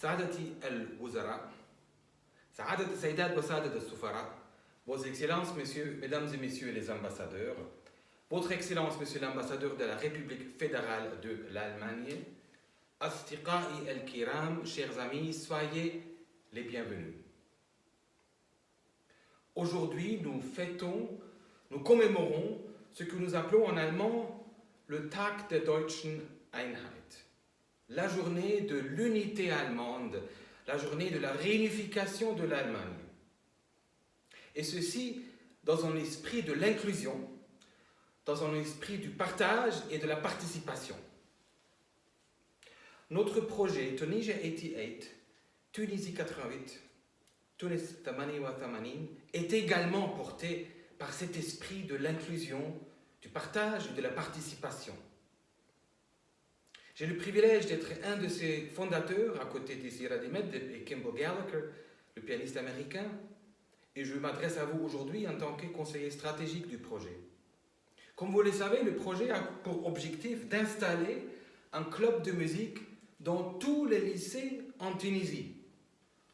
سعادتي الوزراء، سعادة السيدات وسادة السفراء, Vos Excellences, Mesdames et Messieurs les ambassadeurs, Votre Excellence, Monsieur l'ambassadeur de la République fédérale de l'Allemagne, Asdiqai el-Kiram, chers amis, soyez les bienvenus. Aujourd'hui, nous commémorons ce que nous appelons en allemand le Tag der deutschen Einheit, la journée de l'unité allemande, la journée de la réunification de l'Allemagne. Et ceci dans un esprit de l'inclusion, dans un esprit du partage et de la participation. Notre projet Tunisia 88, Tunisie 88, Tunis 88 est également porté par cet esprit de l'inclusion, du partage et de la participation. J'ai le privilège d'être un de ses fondateurs à côté de Sierra Dimed et Kimball Gallagher, le pianiste américain, et je m'adresse à vous aujourd'hui en tant que conseiller stratégique du projet. Comme vous le savez, le projet a pour objectif d'installer un club de musique dans tous les lycées en Tunisie,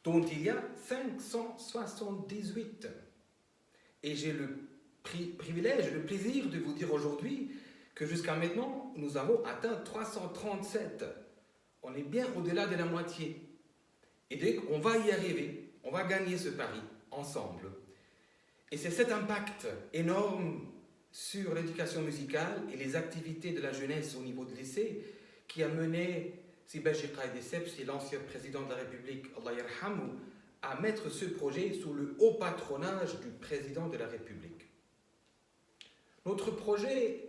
dont il y a 578. Et j'ai le privilège et le plaisir de vous dire aujourd'hui que jusqu'à maintenant, nous avons atteint 337. On est bien au-delà de la moitié. Et donc, on va y arriver, on va gagner ce pari ensemble. Et c'est cet impact énorme sur l'éducation musicale et les activités de la jeunesse au niveau de lycée qui a mené Sibaji Qaïd Essebsi, l'ancien président de la République, Allah yarhamou, à mettre ce projet sous le haut patronage du président de la République. Notre projet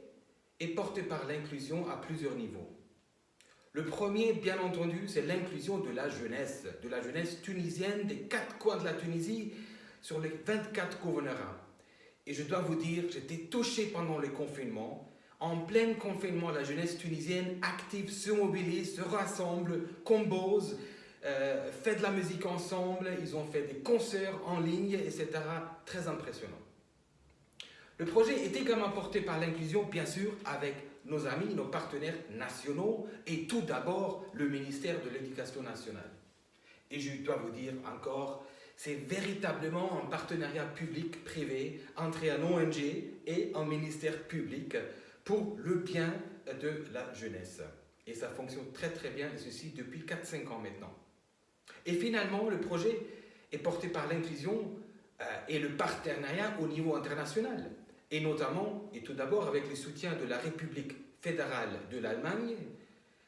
est porté par l'inclusion à plusieurs niveaux. Le premier, bien entendu, c'est l'inclusion de la jeunesse tunisienne des 4 coins de la Tunisie sur les 24 gouvernorats. Et je dois vous dire, j'étais touché pendant le confinement. En plein confinement, la jeunesse tunisienne active, se mobilise, se rassemble, compose, fait de la musique ensemble. Ils ont fait des concerts en ligne, etc. Très impressionnant. Le projet est également porté par l'inclusion, bien sûr, avec nos amis, nos partenaires nationaux et tout d'abord le ministère de l'Éducation nationale. Et je dois vous dire encore, c'est véritablement un partenariat public-privé entre un ONG et un ministère public pour le bien de la jeunesse. Et ça fonctionne très très bien, et ceci depuis 4-5 ans maintenant. Et finalement, le projet est porté par l'inclusion et le partenariat au niveau international. Et notamment, et tout d'abord, avec le soutien de la République fédérale de l'Allemagne,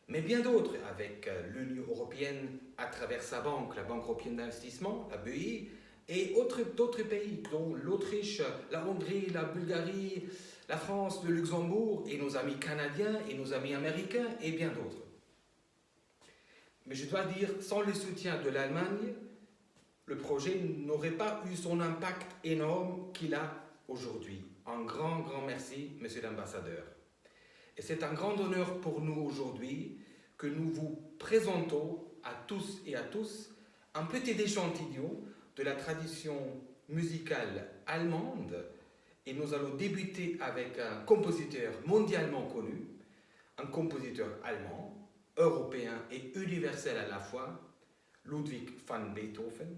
mais bien d'autres, avec l'Union européenne à travers sa banque, la Banque européenne d'investissement, la BEI, et d'autres pays, dont l'Autriche, la Hongrie, la Bulgarie, la France, le Luxembourg, et nos amis canadiens, et nos amis américains, et bien d'autres. Mais je dois dire, sans le soutien de l'Allemagne, le projet n'aurait pas eu son impact énorme qu'il a aujourd'hui. Un grand merci, Monsieur l'ambassadeur. Et c'est un grand honneur pour nous aujourd'hui que nous vous présentons à tous et à tous un petit échantillon de la tradition musicale allemande. Et nous allons débuter avec un compositeur mondialement connu, un compositeur allemand, européen et universel à la fois, Ludwig van Beethoven.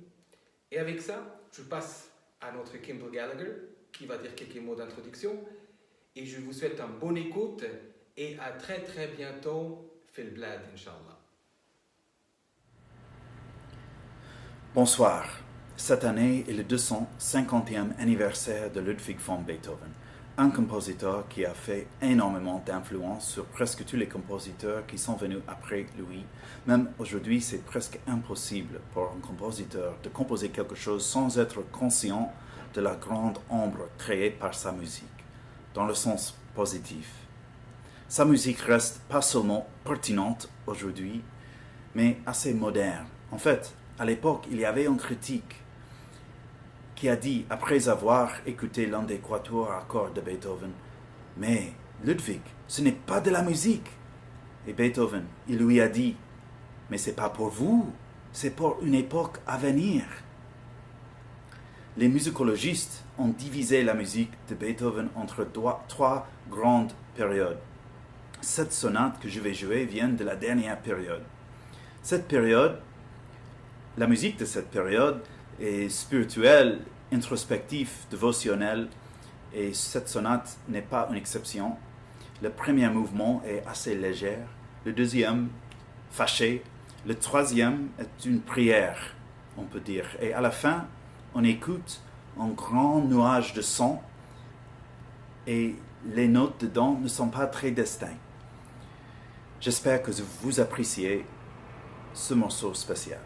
Et avec ça, je passe à notre Kimball Gallagher, qui va dire quelques mots d'introduction. Et je vous souhaite une bonne écoute et à très très bientôt, Fil Blad, Inch'Allah. Bonsoir. Cette année est le 250e anniversaire de Ludwig van Beethoven, un compositeur qui a fait énormément d'influence sur presque tous les compositeurs qui sont venus après lui. Même aujourd'hui, c'est presque impossible pour un compositeur de composer quelque chose sans être conscient de la grande ombre créée par sa musique, dans le sens positif. Sa musique reste pas seulement pertinente aujourd'hui, mais assez moderne. En fait, à l'époque, il y avait un critique qui a dit, après avoir écouté l'un des quatuors à cordes de Beethoven, « Mais Ludwig, ce n'est pas de la musique !» Et Beethoven, il lui a dit, « Mais c'est pas pour vous, c'est pour une époque à venir. » Les musicologistes ont divisé la musique de Beethoven entre 3 grandes périodes. Cette sonate que je vais jouer vient de la dernière période. Cette période La musique de cette période est spirituelle, introspective, dévotionnelle, et cette sonate n'est pas une exception. Le premier mouvement est assez léger, le deuxième, fâché, le troisième est une prière, on peut dire. Et à la fin, on écoute un grand nuage de son et les notes dedans ne sont pas très distinctes. J'espère que vous appréciez ce morceau spécial.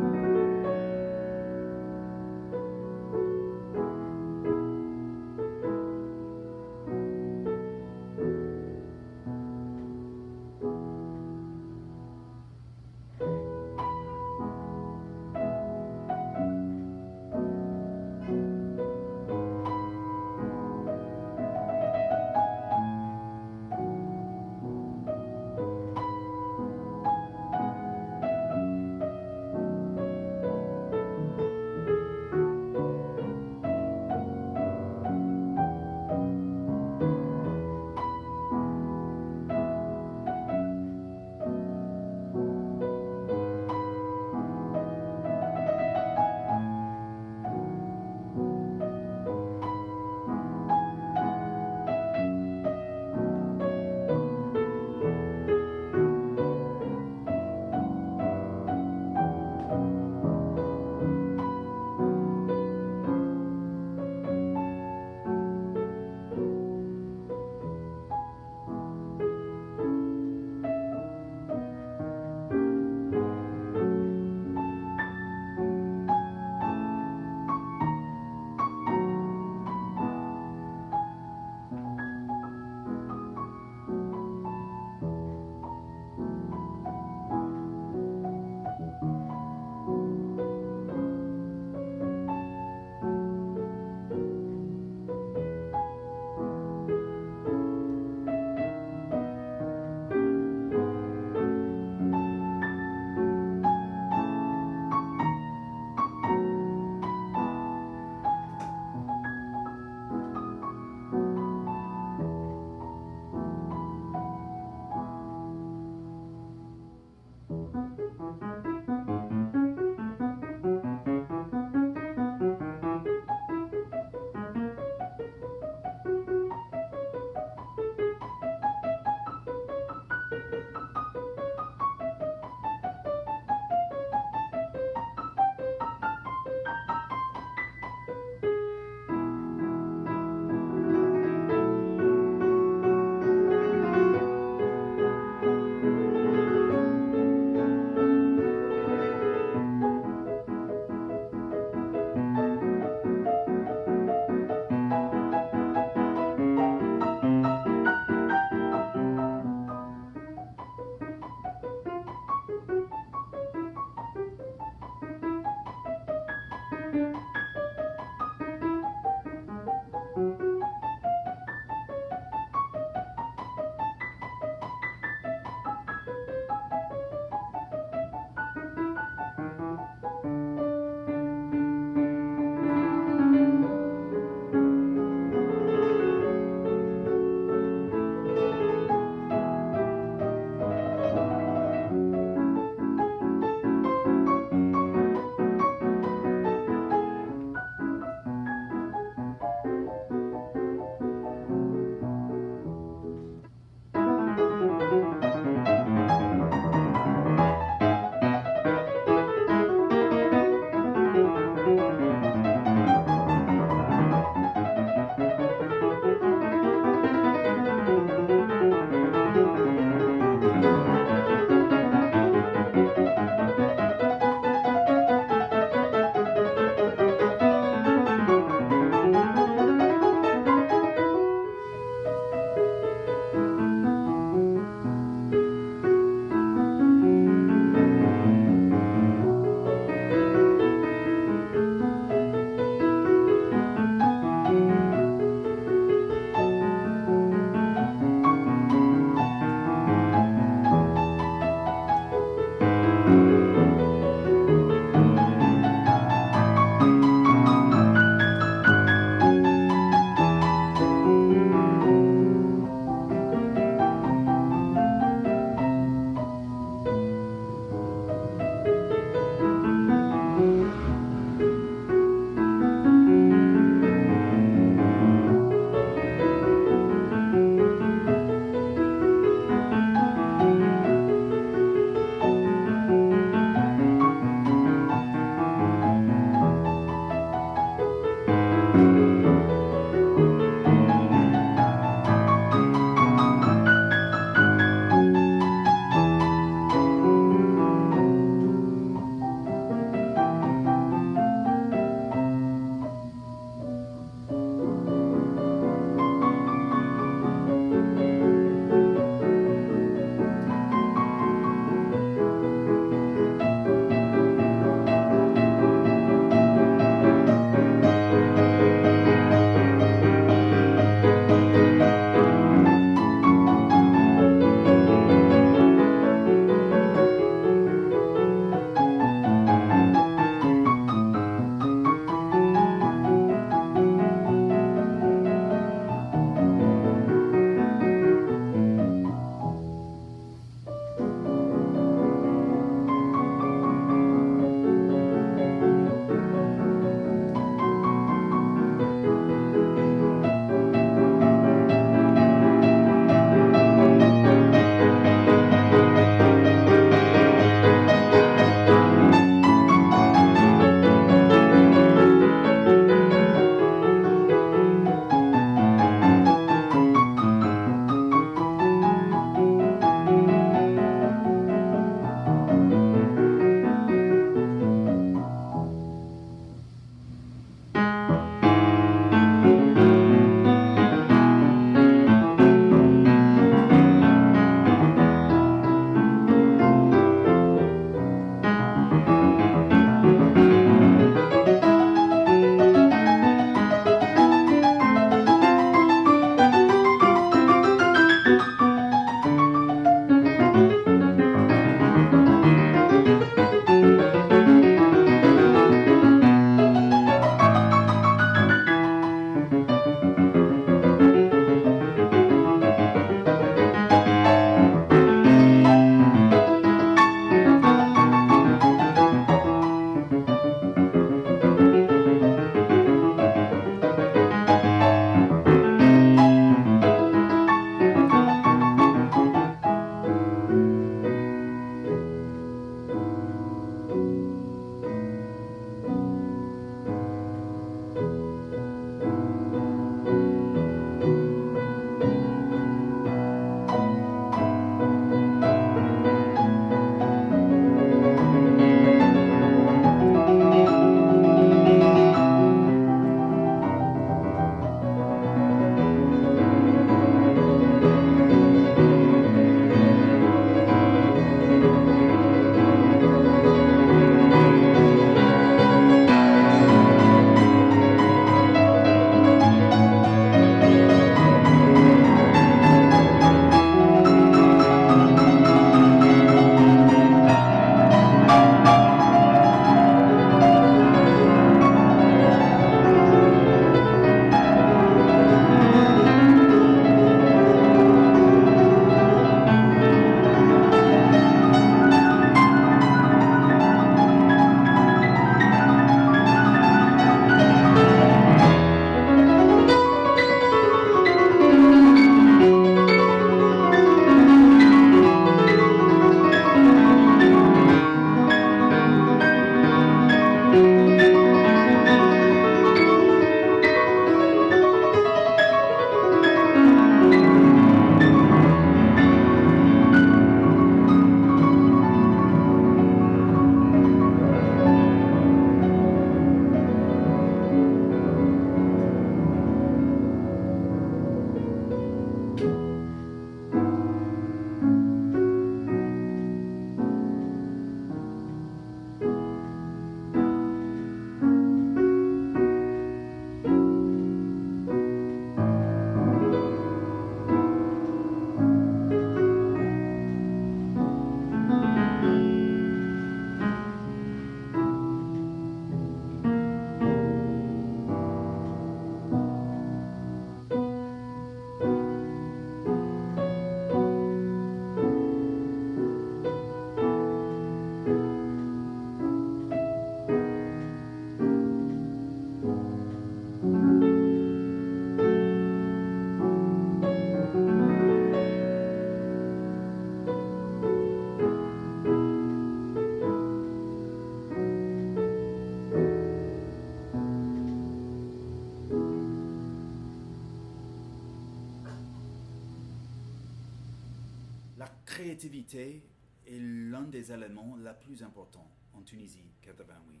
La créativité est l'un des éléments les plus importants en Tunisie 88.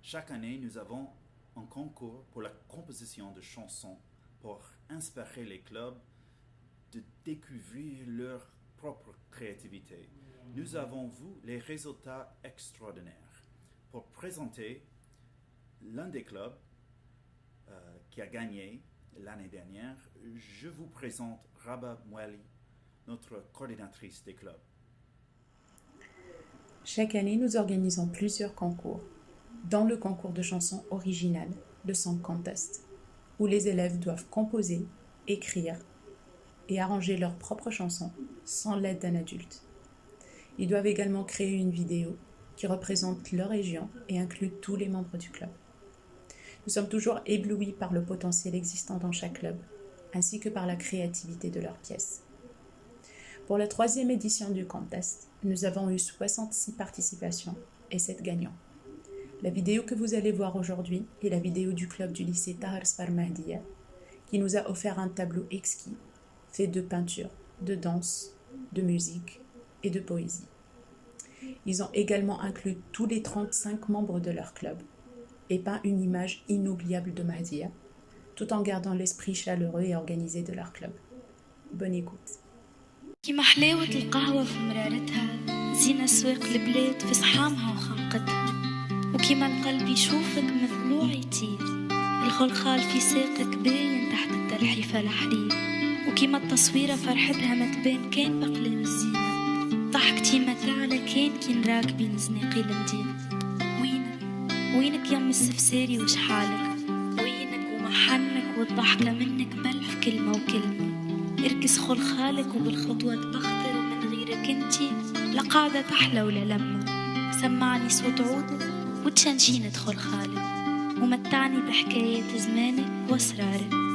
Chaque année, nous avons un concours pour la composition de chansons pour inspirer les clubs de découvrir leur propre créativité. Nous avons vu les résultats extraordinaires. Pour présenter l'un des clubs qui a gagné l'année dernière, je vous présente Rabah Mouali, notre coordinatrice des clubs. Chaque année, nous organisons plusieurs concours, dont le concours de chansons originales, le Song Contest, où les élèves doivent composer, écrire et arranger leurs propres chansons sans l'aide d'un adulte. Ils doivent également créer une vidéo qui représente leur région et inclut tous les membres du club. Nous sommes toujours éblouis par le potentiel existant dans chaque club, ainsi que par la créativité de leurs pièces. Pour la 3e édition du contest, nous avons eu 66 participations et 7 gagnants. La vidéo que vous allez voir aujourd'hui est la vidéo du club du lycée Tahar Sfar Mahdia, qui nous a offert un tableau exquis, fait de peinture, de danse, de musique et de poésie. Ils ont également inclus tous les 35 membres de leur club et peint une image inoubliable de Mahdia, tout en gardant l'esprit chaleureux et organisé de leur club. Bonne écoute. كيما حلاوة القهوة في مرارتها، زينة سواق البلاد في صحامها وخنقتها، وكيما القلب يشوفك من طلوع يطير، الخلخال في ساقك باين تحت التلحيفة الحليب، وكيما التصويرة فرحتها ما تبان كان بأقلام الزينة، ضحكتي ما تعلى كان كي نراك بين زناقي المدينة. وينك يم السفساري وشحالك، وينك ومحنك والضحكة منك بلح كلمة وكلمة، اركس خلخالك وبالخطوة تبختر ومن غيرك انتي لا قاعدة تحلى ولا لما، سمعني صوت عودك وتشنشينة خلخالك، ومتعني بحكايات زمانك واسرارك.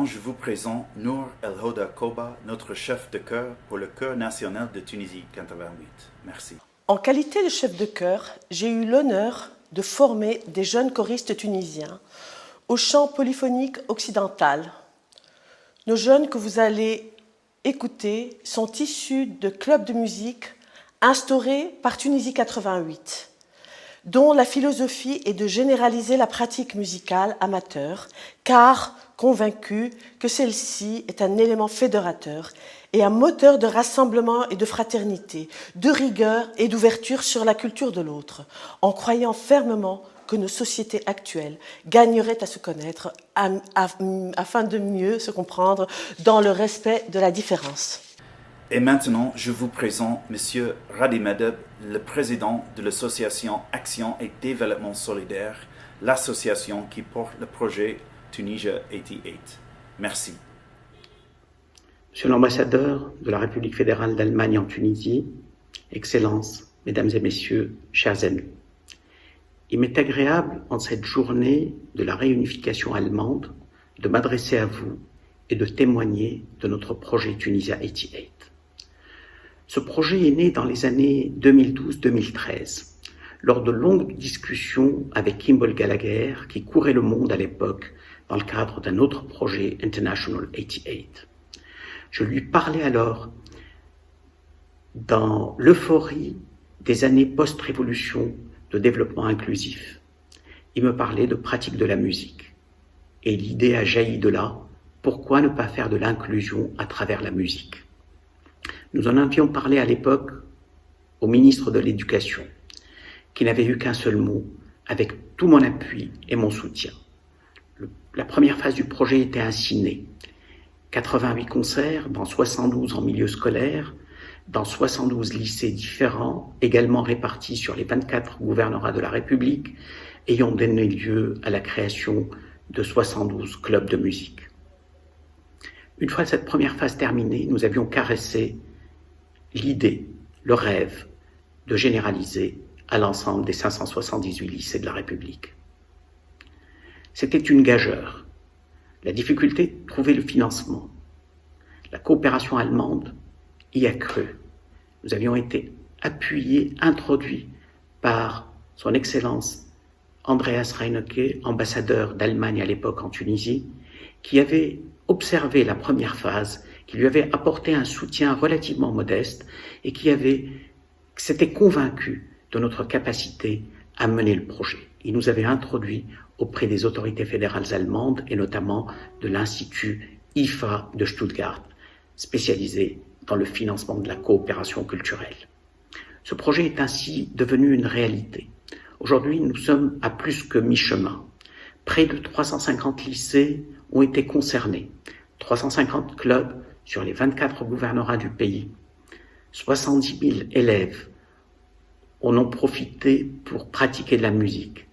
je vous présente Nour El Hoda Koba, notre chef de chœur pour le Chœur national de Tunisie 88. Merci. En qualité de chef de chœur, j'ai eu l'honneur de former des jeunes choristes tunisiens au chant polyphonique occidental. Nos jeunes que vous allez écouter sont issus de clubs de musique instaurés par Tunisie 88, dont la philosophie est de généraliser la pratique musicale amateur, car convaincu que celle-ci est un élément fédérateur et un moteur de rassemblement et de fraternité, de rigueur et d'ouverture sur la culture de l'autre, en croyant fermement que nos sociétés actuelles gagneraient à se connaître afin de mieux se comprendre dans le respect de la différence. Et maintenant, je vous présente M. Radi Medeb, le président de l'association Action et Développement Solidaire, l'association qui porte le projet Tunisia 88. Merci. Monsieur l'ambassadeur de la République fédérale d'Allemagne en Tunisie, Excellences, Mesdames et Messieurs, chers amis, il m'est agréable en cette journée de la réunification allemande de m'adresser à vous et de témoigner de notre projet Tunisia 88. Ce projet est né dans les années 2012-2013, lors de longues discussions avec Kimball Gallagher, qui courait le monde à l'époque dans le cadre d'un autre projet International 88. Je lui parlais alors dans l'euphorie des années post-révolution de développement inclusif. Il me parlait de pratique de la musique. Et l'idée a jailli de là, pourquoi ne pas faire de l'inclusion à travers la musique ? Nous en avions parlé à l'époque au ministre de l'Éducation, qui n'avait eu qu'un seul mot, avec tout mon appui et mon soutien. La première phase du projet était ainsi née. 88 concerts dans 72 en milieu scolaire, dans 72 lycées différents, également répartis sur les 24 gouvernorats de la République, ayant donné lieu à la création de 72 clubs de musique. Une fois cette première phase terminée, nous avions caressé l'idée, le rêve de généraliser à l'ensemble des 578 lycées de la République. C'était une gageure. La difficulté de trouver le financement. La coopération allemande y a cru. Nous avions été appuyés, introduits par son Excellence Andreas Reinecke, ambassadeur d'Allemagne à l'époque en Tunisie, qui avait observé la première phase, qui lui avait apporté un soutien relativement modeste et qui s'était convaincu de notre capacité à mener le projet. Il nous avait introduits auprès des autorités fédérales allemandes et notamment de l'Institut IFA de Stuttgart, spécialisé dans le financement de la coopération culturelle. Ce projet est ainsi devenu une réalité. Aujourd'hui, nous sommes à plus que mi-chemin. Près de 350 lycées ont été concernés, 350 clubs sur les 24 gouvernorats du pays, 70 000 élèves en ont profité pour pratiquer de la musique.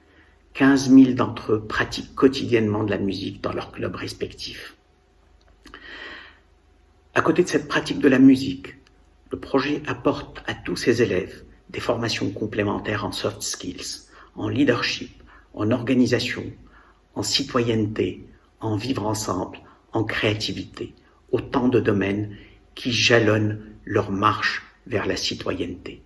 15 000 d'entre eux pratiquent quotidiennement de la musique dans leurs clubs respectifs. À côté de cette pratique de la musique, le projet apporte à tous ces élèves des formations complémentaires en soft skills, en leadership, en organisation, en citoyenneté, en vivre ensemble, en créativité, autant de domaines qui jalonnent leur marche vers la citoyenneté.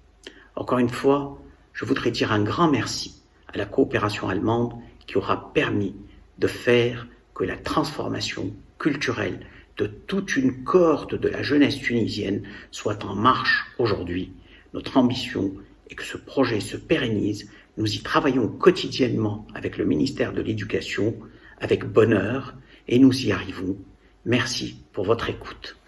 Encore une fois, je voudrais dire un grand merci à la coopération allemande qui aura permis de faire que la transformation culturelle de toute une cohorte de la jeunesse tunisienne soit en marche aujourd'hui. Notre ambition est que ce projet se pérennise. Nous y travaillons quotidiennement avec le ministère de l'Éducation, avec bonheur, et nous y arrivons. Merci pour votre écoute.